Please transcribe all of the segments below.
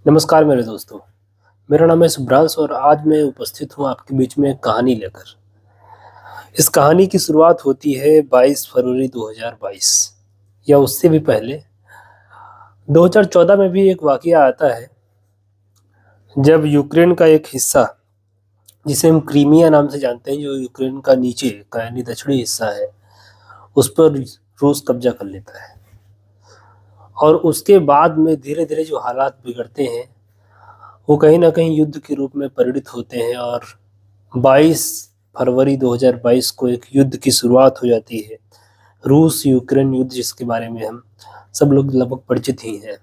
नमस्कार मेरे दोस्तों। मेरा नाम है शुभ्रांश और आज मैं उपस्थित हूँ आपके बीच में एक कहानी लेकर। इस कहानी की शुरुआत होती है 22 फरवरी 2022 या उससे भी पहले 2014 में भी एक वाक़या आता है जब यूक्रेन का एक हिस्सा, जिसे हम क्रीमिया नाम से जानते हैं, जो यूक्रेन का नीचे का यानी दक्षिणी हिस्सा है, उस पर रूस कब्ज़ा कर लेता है। और उसके बाद में धीरे-धीरे जो हालात बिगड़ते हैं, वो कहीं न कहीं युद्ध के रूप में परिणित होते हैं और 22 फरवरी 2022 को एक युद्ध की शुरुआत हो जाती है। रूस-यूक्रेन युद्ध, जिसके बारे में हम सब लोग लगभग परिचित ही हैं।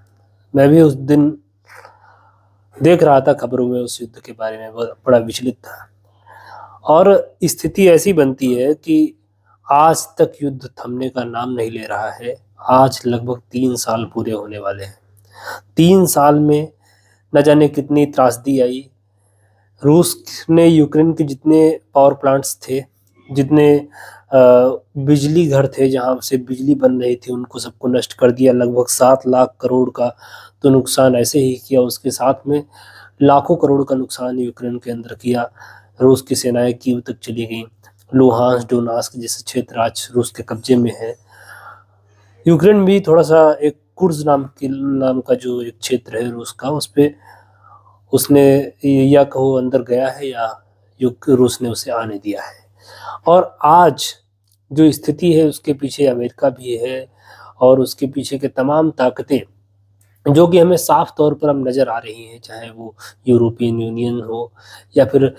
मैं भी उस दिन देख रहा था खबरों में, उस युद्ध के बारे में बड़ा विचलित था। और स्थिति ऐसी बनती है कि आज तक युद्ध थमने का नाम नहीं ले रहा है। आज लगभग 3 साल पूरे होने वाले हैं। 3 साल में न जाने कितनी त्रासदी आई। रूस ने यूक्रेन के जितने पावर प्लांट्स थे, जितने बिजली घर थे जहाँ से बिजली बन रही थी, उनको सबको नष्ट कर दिया। लगभग 7 लाख करोड़ का तो नुकसान ऐसे ही किया, उसके साथ में लाखों करोड़ का नुकसान यूक्रेन के अंदर किया। रूस की सेनाएं कीव तक चली गईं। लुहांस्क, डोनेत्स्क जैसे क्षेत्र आज रूस के कब्जे में है। यूक्रेन भी थोड़ा-सा एक कुर्ज़ नाम का जो एक क्षेत्र है रूस का, उस पे उसने या कहो अंदर गया है या रूस ने उसे आने दिया है। और आज जो स्थिति है उसके पीछे अमेरिका भी है और उसके पीछे के तमाम ताकतें, जो कि हमें साफ तौर पर अब नज़र आ रही हैं, चाहे वो यूरोपियन यूनियन हो या फिर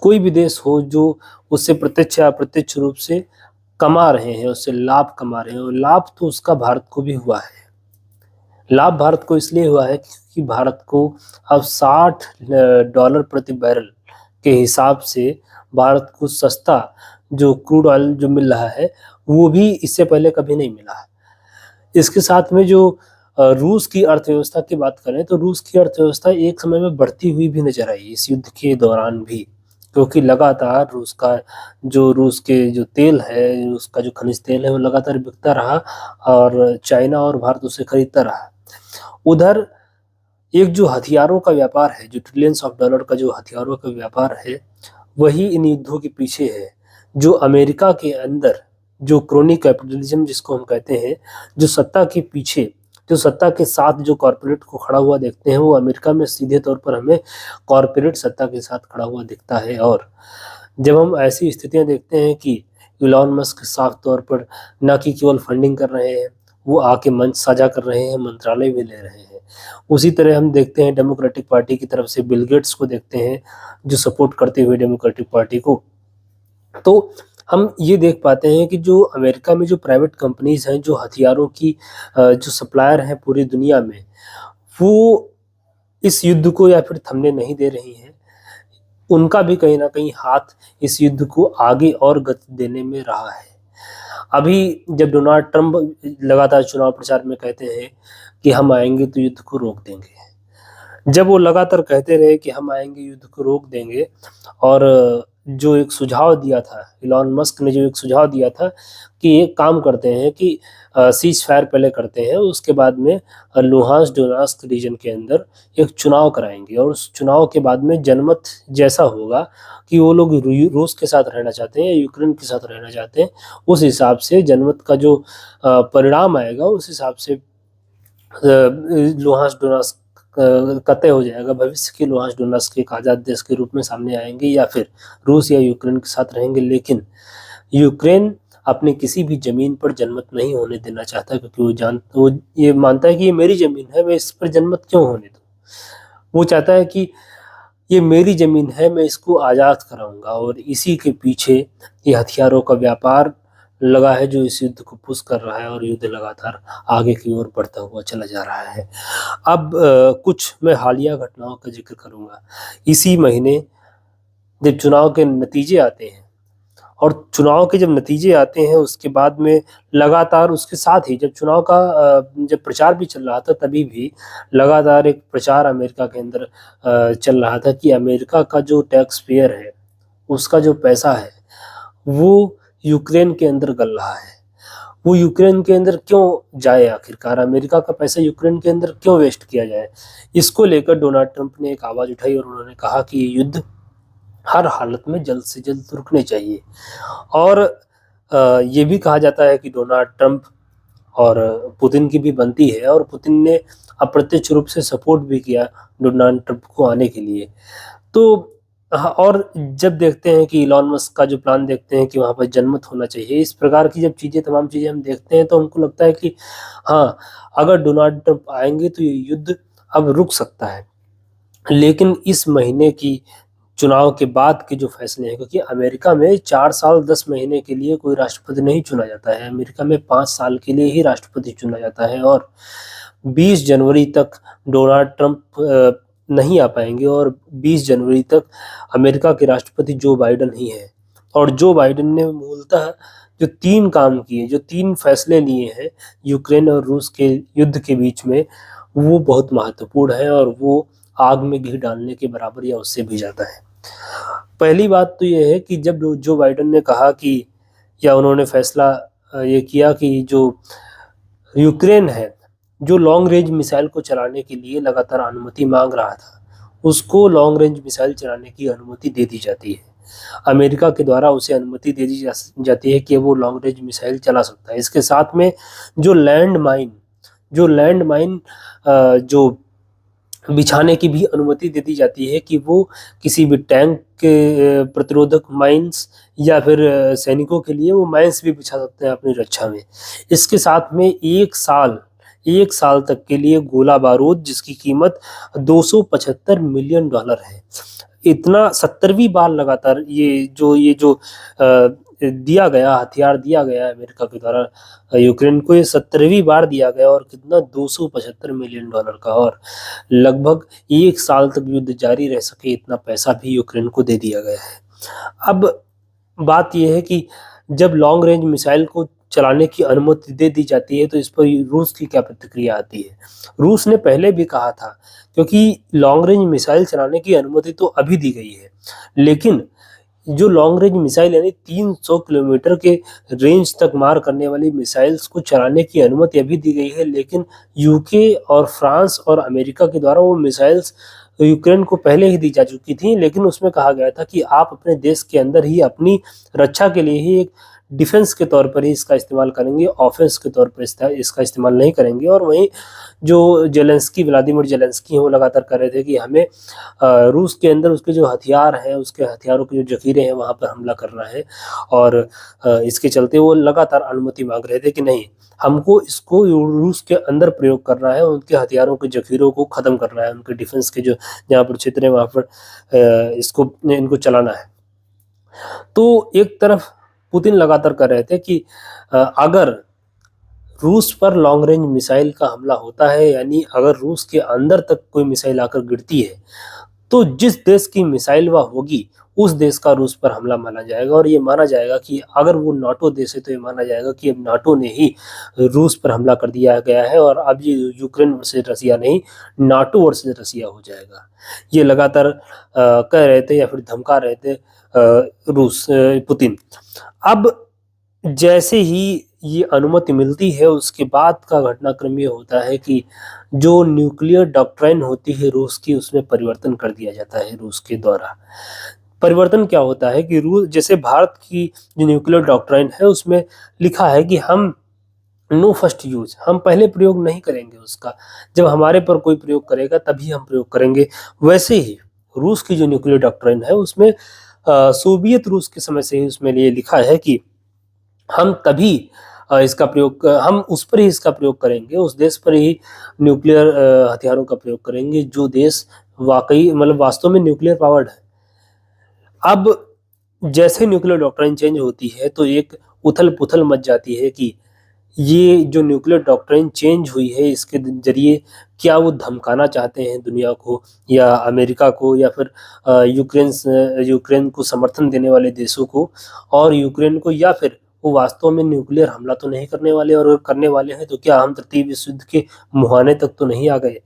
कोई भी देश हो जो उससे प्रत्यक्ष या अप्रत्यक्ष रूप से कमा रहे हैं, उससे लाभ कमा रहे हैं। और लाभ तो उसका भारत को भी हुआ है। लाभ भारत को इसलिए हुआ है क्योंकि भारत को अब $60 प्रति बैरल के हिसाब से भारत को सस्ता जो क्रूड ऑयल जो मिल रहा है, वो भी इससे पहले कभी नहीं मिला है। इसके साथ में जो रूस की अर्थव्यवस्था की बात करें तो रूस की अर्थव्यवस्था एक समय में बढ़ती हुई भी नज़र आई इस युद्ध के दौरान भी, क्योंकि लगातार रूस के जो तेल है, उसका जो खनिज तेल है, वो लगातार बिकता रहा और चाइना और भारत उसे खरीदता रहा। उधर एक जो हथियारों का व्यापार है, जो ट्रिलियंस ऑफ डॉलर का जो हथियारों का व्यापार है, वही इन युद्धों के पीछे है। जो अमेरिका के अंदर जो क्रोनी कैपिटलिज्म जिसको हम कहते हैं, जो सत्ता के पीछे, जो सत्ता के साथ जो कॉर्पोरेट को खड़ा हुआ देखते हैं, वो अमेरिका में सीधे तौर पर हमें कॉर्पोरेट सत्ता के साथ खड़ा हुआ दिखता है। और जब हम ऐसी स्थितियाँ देखते हैं कि इलॉन मस्क साफ तौर पर न कि केवल फंडिंग कर रहे हैं, वो आके मंच साझा कर रहे हैं, मंत्रालय भी ले रहे हैं। उसी तरह हम देखते हैं डेमोक्रेटिक पार्टी की तरफ से बिल गेट्स को देखते हैं, जो सपोर्ट करते हुए डेमोक्रेटिक पार्टी को। तो हम ये देख पाते हैं कि जो अमेरिका में जो प्राइवेट कंपनीज़ हैं, जो हथियारों की जो सप्लायर हैं पूरी दुनिया में, वो इस युद्ध को या फिर थमने नहीं दे रही हैं। उनका भी कहीं न कहीं हाथ इस युद्ध को आगे और गति देने में रहा है। अभी जब डोनाल्ड ट्रंप लगातार चुनाव प्रचार में कहते हैं कि हम आएँगे तो युद्ध को रोक देंगे। जब वो लगातार कहते रहे कि हम आएँगे, युद्ध को रोक देंगे, और जो एक सुझाव दिया था, इलॉन मस्क ने जो एक सुझाव दिया था कि एक काम करते हैं कि सीज़ फायर पहले करते हैं, उसके बाद में लुहांस्क डोनेट्स्क रीजन के अंदर एक चुनाव कराएँगे और उस चुनाव के बाद में जनमत जैसा होगा कि वो लोग रूस के साथ रहना चाहते हैं या यूक्रेन के साथ रहना चाहते हैं, उस हिसाब से जनमत का जो परिणाम आएगा, उस हिसाब से लुहांस्क डोनेट्स्क का तय हो जाएगा। भविष्य के लुहांस्क डोनेट्स्क एक आज़ाद देश के रूप में सामने आएँगे या फिर रूस या यूक्रेन के साथ रहेंगे। लेकिन यूक्रेन अपनी किसी भी ज़मीन पर जनमत नहीं होने देना चाहता, क्योंकि वो ये मानता है कि ये मेरी ज़मीन है, मैं इस पर जनमत क्यों होने दूँ? वो चाहता है कि ये मेरी ज़मीन है, मैं इसको आज़ाद कराऊँगा, और इसी के पीछे ये हथियारों का व्यापार लगा है, जो इस युद्ध को पुश कर रहा है और युद्ध लगातार आगे की ओर बढ़ता हुआ चला जा रहा है। अब कुछ मैं हालिया घटनाओं का ज़िक्र करूँगा। इसी महीने जब चुनाव के नतीजे आते हैं, और चुनाव के जब नतीजे आते हैं उसके बाद में लगातार उसके साथ ही जब चुनाव का जब प्रचार भी चल रहा था, तभी भी लगातार एक प्रचार अमेरिका के अंदर चल रहा था कि अमेरिका का जो टैक्स पेयर है, उसका जो पैसा है, वो यूक्रेन के अंदर गल रहा है। वो यूक्रेन के अंदर क्यों जाए, आखिरकार अमेरिका का पैसा यूक्रेन के अंदर क्यों वेस्ट किया जाए। इसको लेकर डोनाल्ड ट्रंप ने एक आवाज उठाई और उन्होंने कहा कि ये युद्ध हर हालत में जल्द से जल्द रुकने चाहिए। और ये भी कहा जाता है कि डोनाल्ड ट्रंप और पुतिन की भी बनती है, और पुतिन ने अप्रत्यक्ष रूप से सपोर्ट भी किया डोनाल्ड ट्रंप को आने के लिए। तो हाँ, और जब देखते हैं कि इलॉन मस्क का जो प्लान देखते हैं कि वहाँ पर जनमत होना चाहिए, इस प्रकार की जब चीज़ें, तमाम चीज़ें हम देखते हैं, तो हमको लगता है कि हाँ, अगर डोनाल्ड ट्रंप आएंगे तो ये युद्ध अब रुक सकता है। लेकिन इस महीने की चुनाव के बाद के जो फैसले हैं, क्योंकि अमेरिका में 4 साल 10 महीने के लिए कोई राष्ट्रपति नहीं चुना जाता है, अमेरिका में 5 साल के लिए ही राष्ट्रपति चुना जाता है, और 20 जनवरी तक डोनाल्ड ट्रंप नहीं आ पाएंगे, और 20 जनवरी तक अमेरिका के राष्ट्रपति जो बाइडन ही हैं। और जो बाइडन ने मूलतः जो 3 काम किए, जो 3 फैसले लिए हैं यूक्रेन और रूस के युद्ध के बीच में, वो बहुत महत्वपूर्ण है, और वो आग में घी डालने के बराबर या उससे भी ज़्यादा है। पहली बात तो ये है कि जब जो बाइडन ने कहा कि, या उन्होंने फैसला ये किया कि जो यूक्रेन है, जो लॉन्ग रेंज मिसाइल को चलाने के लिए लगातार अनुमति मांग रहा था, उसको लॉन्ग रेंज मिसाइल चलाने की अनुमति दे दी जाती है। अमेरिका के द्वारा उसे अनुमति दे दी जाती है कि वो लॉन्ग रेंज मिसाइल चला सकता है। इसके साथ में जो लैंड माइन जो बिछाने की भी अनुमति दे दी जाती है कि वो किसी भी टैंक के प्रतिरोधक माइंस, या फिर सैनिकों के लिए वो माइंस भी बिछा सकते हैं अपनी रक्षा में। इसके साथ में 1 साल तक के लिए गोला बारूद, जिसकी कीमत $275 मिलियन है। इतना 70वीं बार लगातार ये जो दिया गया हथियार दिया गया है अमेरिका के द्वारा यूक्रेन को, ये 70वीं बार दिया गया, और कितना $275 मिलियन का, और लगभग 1 साल तक युद्ध जारी रह सके इतना पैसा भी यूक्रेन को दे दिया गया है। अब बात यह है कि जब लॉन्ग रेंज मिसाइल को चलाने की अनुमति दे दी जाती है, तो इस पर रूस की क्या प्रतिक्रिया आती है। रूस ने पहले भी कहा था, क्योंकि लॉन्ग रेंज मिसाइल चलाने की अनुमति तो अभी दी गई है, लेकिन जो लॉन्ग रेंज मिसाइल यानी 300 किलोमीटर के रेंज तक मार करने वाली मिसाइल्स को चलाने की अनुमति अभी दी गई है, लेकिन यूके और फ्रांस और अमेरिका के द्वारा वो मिसाइल्स यूक्रेन को पहले ही दी जा चुकी थी, लेकिन उसमें कहा गया था कि आप अपने देश के अंदर ही अपनी रक्षा के लिए ही एक डिफेंस के तौर पर ही इसका इस्तेमाल करेंगे, ऑफेंस के तौर पर इसका इस्तेमाल नहीं करेंगे। और वहीं जो व्लादिमीर जेलेंस्की हैं, वो लगातार कह रहे थे कि हमें रूस के अंदर उसके जो हथियार हैं, उसके हथियारों के जो जखीरे हैं, वहाँ पर हमला करना है, और इसके चलते वो लगातार अनुमति मांग रहे थे कि नहीं, हमको इसको रूस के अंदर प्रयोग करना है, उनके हथियारों के जखीरों को ख़त्म करना है, उनके डिफेंस के जो जहाँ पर क्षेत्र है वहाँ पर इनको चलाना है। तो एक तरफ पुतिन लगातार कह रहे थे कि अगर रूस पर लॉन्ग रेंज मिसाइल का हमला होता है, यानी अगर रूस के अंदर तक कोई मिसाइल आकर गिरती है, तो जिस देश की मिसाइल वह होगी, उस देश का रूस पर हमला माना जाएगा, और ये माना जाएगा कि अगर वो नाटो देश है तो ये माना जाएगा कि अब नाटो ने ही रूस पर हमला कर दिया गया है, और अब ये यूक्रेन वर्सेस रसिया नहीं, नाटो वर्सेस रसिया हो जाएगा। ये लगातार कह रहे थे या फिर धमका रहे थे पुतिन। अब जैसे ही ये अनुमति मिलती है, उसके बाद का घटनाक्रम ये होता है कि जो न्यूक्लियर डॉक्ट्राइन होती है रूस की, उसमें परिवर्तन कर दिया जाता है रूस के द्वारा। परिवर्तन क्या होता है कि रूस, जैसे भारत की जो न्यूक्लियर डॉक्ट्राइन है, उसमें लिखा है कि हम नो फर्स्ट यूज, हम पहले प्रयोग नहीं करेंगे उसका, जब हमारे पर कोई प्रयोग करेगा तभी हम प्रयोग करेंगे। वैसे ही रूस की जो न्यूक्लियर डॉक्ट्राइन है, उसमें सोवियत रूस के समय से ही उसमें ये लिखा है कि हम तभी हम उस पर ही इसका प्रयोग करेंगे, उस देश पर ही न्यूक्लियर हथियारों का प्रयोग करेंगे जो देश वास्तव में न्यूक्लियर पावर्ड है। अब जैसे न्यूक्लियर डॉक्ट्राइन चेंज होती है, तो एक उथल पुथल मच जाती है कि ये जो न्यूक्लियर डॉक्ट्राइन चेंज हुई है, इसके जरिए क्या वो धमकाना चाहते हैं दुनिया को या अमेरिका को, या फिर यूक्रेन को समर्थन देने वाले देशों को और यूक्रेन को, या फिर वो वास्तव में न्यूक्लियर हमला तो नहीं करने वाले, और अगर करने वाले हैं तो क्या हम तृतीय विश्व युद्ध के मुहाने तक तो नहीं आ गए।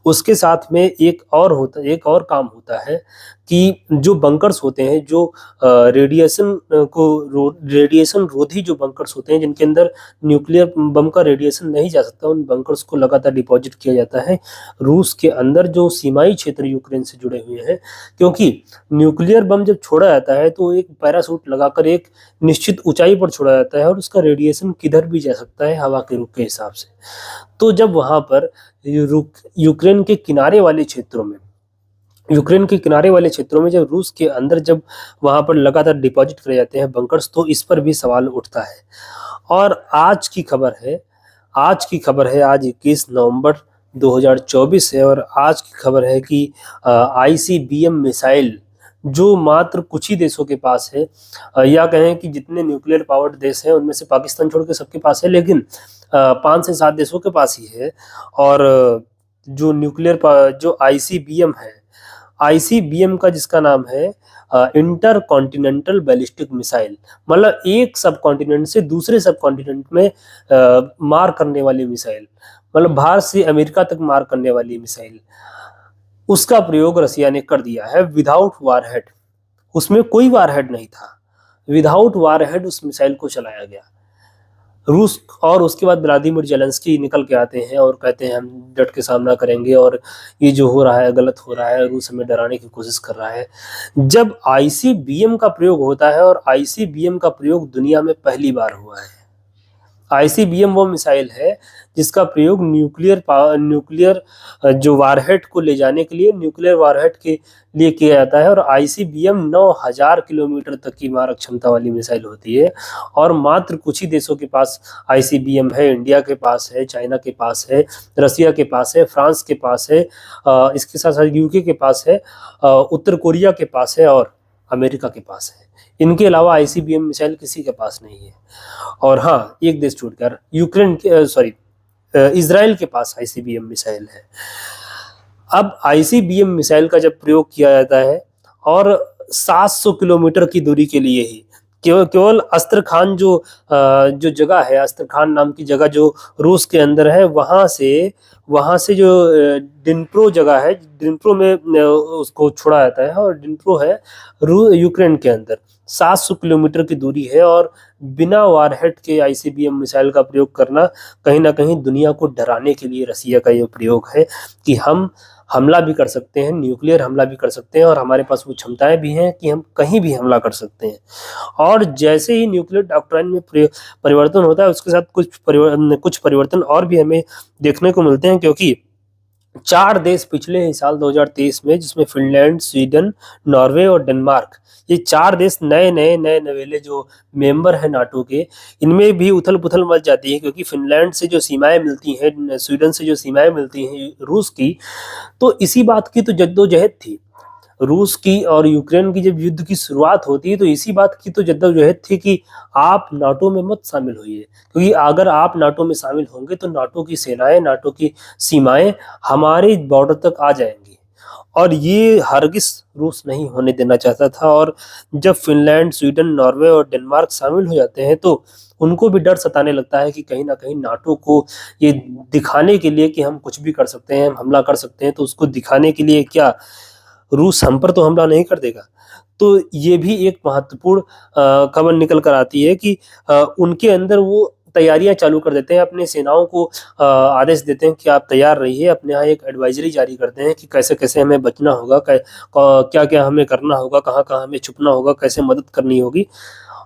उसके साथ में एक और काम होता है कि जो बंकर्स होते हैं, जो रेडिएशन रोधी जो बंकर्स होते हैं, जिनके अंदर न्यूक्लियर बम का रेडिएशन नहीं जा सकता, उन बंकर्स को लगातार डिपॉजिट किया जाता है रूस के अंदर, जो सीमाई क्षेत्र यूक्रेन से जुड़े हुए हैं। क्योंकि न्यूक्लियर बम जब छोड़ा जाता है तो एक पैराशूट लगाकर एक निश्चित ऊंचाई पर छोड़ा जाता है और उसका रेडिएशन किधर भी जा सकता है हवा के रुख के हिसाब से। तो जब वहां पर यूक्रेन के किनारे वाले क्षेत्रों में जब रूस के अंदर जब वहां पर लगातार डिपॉजिट करे जाते हैं बंकर्स, तो इस पर भी सवाल उठता है। और आज की खबर है, आज 21 नवंबर 2024 है, और आज की खबर है कि आईसीबीएम मिसाइल जो मात्र कुछ ही देशों के पास है, या कहें कि जितने न्यूक्लियर पावर्ड देश हैं उनमें से पाकिस्तान छोड़ के सबके पास है, लेकिन 5 से 7 देशों के पास ही है। और जो आईसीबीएम का जिसका नाम है इंटर कॉन्टिनेंटल बैलिस्टिक मिसाइल, मतलब एक सब कॉन्टिनेंट से दूसरे सब कॉन्टिनेंट में मार करने वाली मिसाइल, मतलब भारत से अमेरिका तक मार करने वाली मिसाइल, उसका प्रयोग रसिया ने कर दिया है विदाउट वारहेड। उसमें कोई वारहेड नहीं था, विदाउट वारहेड उस मिसाइल को चलाया गया रूस। और उसके बाद व्लादिमीर जेलेंस्की निकल के आते हैं और कहते हैं हम डट के सामना करेंगे और ये जो हो रहा है गलत हो रहा है, रूस हमें डराने की कोशिश कर रहा है। जब आईसीबीएम का प्रयोग होता है, और आईसीबीएम का प्रयोग दुनिया में पहली बार हुआ है। आईसीबीएम वो मिसाइल है जिसका प्रयोग न्यूक्लियर जो वारहेड को ले जाने के लिए, न्यूक्लियर वारहेड के लिए किया जाता है। और आईसीबीएम 9000 किलोमीटर तक की मारक क्षमता वाली मिसाइल होती है, और मात्र कुछ ही देशों के पास आईसीबीएम है। इंडिया के पास है, चाइना के पास है, रसिया के पास है, फ्रांस के पास है, इसके साथ साथ यूके के पास है, उत्तर कोरिया के पास है, और अमेरिका के पास है। इनके अलावा आईसीबीएम मिसाइल किसी के पास नहीं है। और हाँ, एक देश छोड़कर इजराइल के पास आईसीबीएम मिसाइल है। अब आईसीबीएम मिसाइल का जब प्रयोग किया जाता है, और 700 किलोमीटर की दूरी के लिए ही, केवल अस्त्रखान जो जगह है, अस्त्रखान नाम की जगह जो रूस के अंदर है, वहां से जो डिनप्रो जगह है, डिनप्रो में उसको छोड़ा जाता है। और डिनप्रो है यूक्रेन के अंदर, 700 किलोमीटर की दूरी है। और बिना वारहेड के आईसीबीएम मिसाइल का प्रयोग करना कहीं ना कहीं दुनिया को डराने के लिए रसिया का ये प्रयोग है कि हम हमला भी कर सकते हैं, न्यूक्लियर हमला भी कर सकते हैं, और हमारे पास वो क्षमताएं भी हैं कि हम कहीं भी हमला कर सकते हैं। और जैसे ही न्यूक्लियर डॉक्ट्राइन में परिवर्तन होता है, उसके साथ कुछ परिवर्तन और भी हमें देखने को मिलते हैं। क्योंकि 4 देश पिछले ही साल 2023 में, जिसमें फिनलैंड, स्वीडन, नॉर्वे और डेनमार्क, ये 4 देश नए नवेले जो मेंबर हैं नाटो के, इनमें भी उथल पुथल मच जाती है। क्योंकि फिनलैंड से जो सीमाएं मिलती हैं, स्वीडन से जो सीमाएं मिलती हैं रूस की, तो इसी बात की तो जद्दोजहद थी रूस की और यूक्रेन की। जब युद्ध की शुरुआत होती है तो इसी बात की तो जद्दोजहद थी कि आप नाटो में मत शामिल होइए, क्योंकि अगर आप नाटो में शामिल होंगे तो नाटो की सेनाएं, नाटो की सीमाएं हमारे बॉर्डर तक आ जाएंगी। और ये हरगिज रूस नहीं होने देना चाहता था। और जब फिनलैंड, स्वीडन, नॉर्वे और डेनमार्क शामिल हो जाते हैं तो उनको भी डर सताने लगता है कि कहीं ना कहीं नाटो को ये दिखाने के लिए कि हम कुछ भी कर सकते हैं, हम हमला कर सकते हैं, तो उसको दिखाने के लिए क्या रूस हम पर तो हमला नहीं कर देगा। तो ये भी एक महत्वपूर्ण खबर निकल कर आती है कि उनके अंदर वो तैयारियां चालू कर देते हैं, अपने सेनाओं को आदेश देते हैं कि आप तैयार रहिए। अपने यहाँ एक एडवाइजरी जारी करते हैं कि कैसे कैसे हमें बचना होगा, क्या क्या हमें करना होगा, कहाँ कहाँ हमें छुपना होगा, कैसे मदद करनी होगी।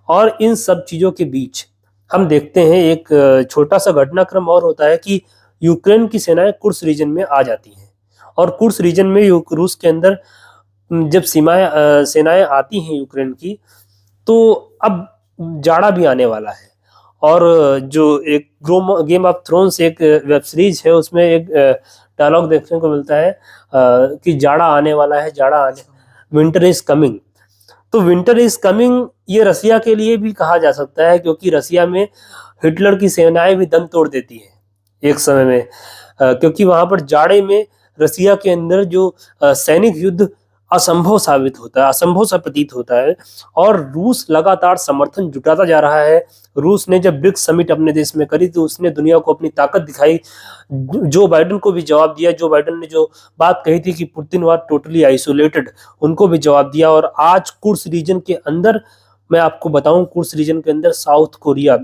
और इन सब चीजों के बीच हम देखते हैं एक छोटा सा घटनाक्रम और होता है कि यूक्रेन की सेनाएं कुर्स रीजन में आ जाती हैं। और कुर्स रीजन में रूस के अंदर जब सेनाएं आती हैं यूक्रेन की, तो अब जाड़ा भी आने वाला है। और जो एक गेम ऑफ थ्रोन्स एक वेब सीरीज है, उसमें एक डायलॉग देखने को मिलता है कि जाड़ा आने वाला है, विंटर इज कमिंग। तो विंटर इज कमिंग ये रसिया के लिए भी कहा जा सकता है, क्योंकि रसिया में हिटलर की सेनाएं भी दम तोड़ देती है एक समय में, क्योंकि वहां पर जाड़े में रसिया के अंदर जो सैनिक युद्ध असंभव साबित होता है, असंभव सा प्रतीत होता है। और रूस लगातार समर्थन जुटाता जा रहा है। रूस ने जब ब्रिक्स समिट अपने देश में करी तो उसने दुनिया को अपनी ताकत दिखाई। जो बाइडेन को भी जवाब दिया। जो बाइडेन ने जो बात कही थी कि पुतिन वाज टोटली आइसोलेटेड, उनको भी जवाब दिया। और आज कुर्स रीजन के अंदर, मैं आपको बताऊं, कुर्स रीजन के अंदर साउथ कोरिया,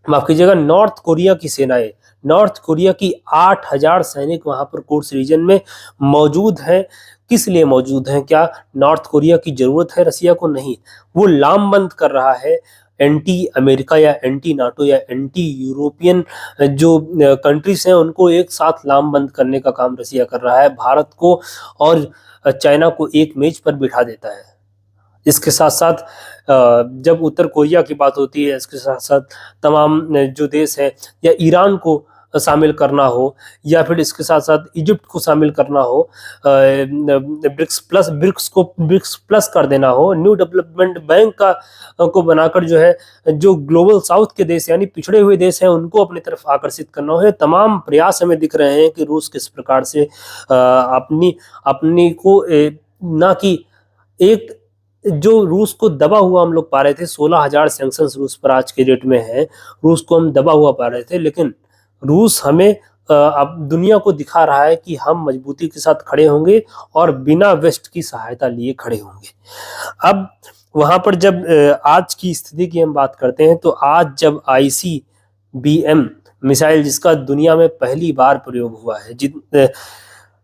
माफ कीजिएगा, नॉर्थ कोरिया की सेनाएं, नॉर्थ कोरिया की 8,000 सैनिक वहां पर कुर्स रीजन में मौजूद हैं। किस लिए मौजूद हैं? क्या नॉर्थ कोरिया की जरूरत है रसिया को? नहीं। वो लामबंद कर रहा है एंटी अमेरिका या एंटी नाटो या एंटी यूरोपियन जो कंट्रीज हैं उनको एक साथ लामबंद करने का काम रसिया कर रहा है। भारत को और चाइना को एक मेज पर बिठा देता है। इसके साथ साथ जब उत्तर कोरिया की बात होती है, इसके साथ साथ तमाम जो देश है, या ईरान को शामिल करना हो, या फिर इसके साथ साथ इजिप्ट को शामिल करना हो, ब्रिक्स प्लस कर देना हो, न्यू डेवलपमेंट बैंक का को बनाकर जो है, जो ग्लोबल साउथ के देश यानी पिछड़े हुए देश हैं उनको अपनी तरफ आकर्षित करना हो, तमाम प्रयास हमें दिख रहे हैं कि रूस किस प्रकार से अपनी अपनी को ना कि एक जो रूस को दबा हुआ हम लोग पा रहे थे। 16,000 सैंक्शंस रूस पर आज के डेट में है। रूस को हम दबा हुआ पा रहे थे, लेकिन रूस हमें अब दुनिया को दिखा रहा है कि हम मजबूती के साथ खड़े होंगे और बिना वेस्ट की सहायता लिए खड़े होंगे। अब वहां पर जब आज की स्थिति की हम बात करते हैं, तो आज जब ICBM मिसाइल, जिसका दुनिया में पहली बार प्रयोग हुआ है,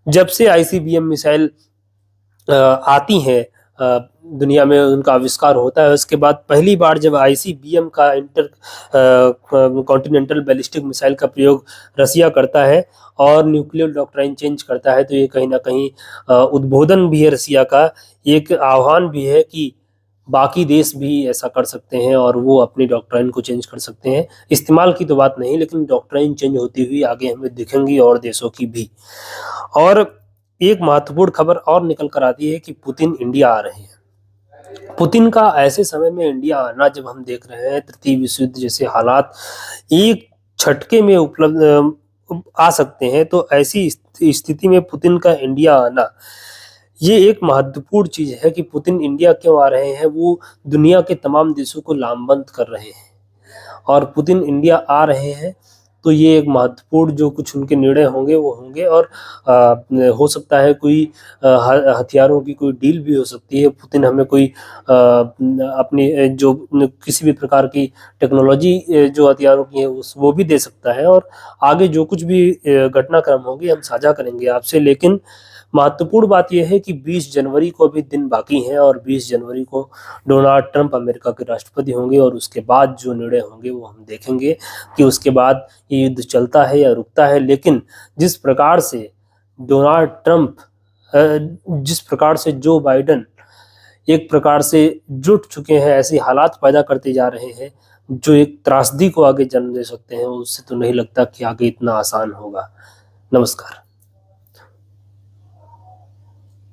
जब से ICBM मिसाइल आती हैं दुनिया में, उनका आविष्कार होता है, उसके बाद पहली बार जब ICBM का इंटर कॉन्टिनेंटल बैलिस्टिक मिसाइल का प्रयोग रसिया करता है और न्यूक्लियर डॉक्ट्राइन चेंज करता है, तो ये कहीं ना कहीं उद्बोधन भी है रसिया का, एक आह्वान भी है कि बाकी देश भी ऐसा कर सकते हैं और वो अपनी डॉक्ट्राइन को चेंज कर सकते हैं। इस्तेमाल की तो बात नहीं, लेकिन डॉक्ट्राइन चेंज होती हुई आगे हमें दिखेंगी और देशों की भी। और एक महत्वपूर्ण खबर और निकल कर आती है कि पुतिन इंडिया आ रहे हैं। पुतिन का ऐसे समय में इंडिया आना, जब हम देख रहे हैं तृतीय विश्व युद्ध जैसे हालात एक झटके में उपलब्ध आ सकते हैं, तो ऐसी स्थिति में पुतिन का इंडिया आना, ये एक महत्वपूर्ण चीज है कि पुतिन इंडिया क्यों आ रहे हैं। वो दुनिया के तमाम देशों को लामबंद कर रहे हैं और पुतिन इंडिया आ रहे हैं, तो ये एक महत्वपूर्ण जो कुछ उनके निर्णय होंगे वो होंगे। और हो सकता है कोई हथियारों की कोई डील भी हो सकती है। पुतिन हमें कोई अपनी जो किसी भी प्रकार की टेक्नोलॉजी जो हथियारों की है वो भी दे सकता है। और आगे जो कुछ भी घटनाक्रम होंगे हम साझा करेंगे आपसे। लेकिन महत्वपूर्ण बात यह है कि 20 जनवरी को भी दिन बाकी हैं और 20 जनवरी को डोनाल्ड ट्रंप अमेरिका के राष्ट्रपति होंगे और उसके बाद जो निर्णय होंगे वो हम देखेंगे कि उसके बाद ये युद्ध चलता है या रुकता है। लेकिन जिस प्रकार से डोनाल्ड ट्रंप, जिस प्रकार से जो बाइडेन एक प्रकार से जुट चुके हैं, ऐसे हालात पैदा करते जा रहे हैं जो एक त्रासदी को आगे जन्म दे सकते हैं, उससे तो नहीं लगता कि आगे इतना आसान होगा। नमस्कार।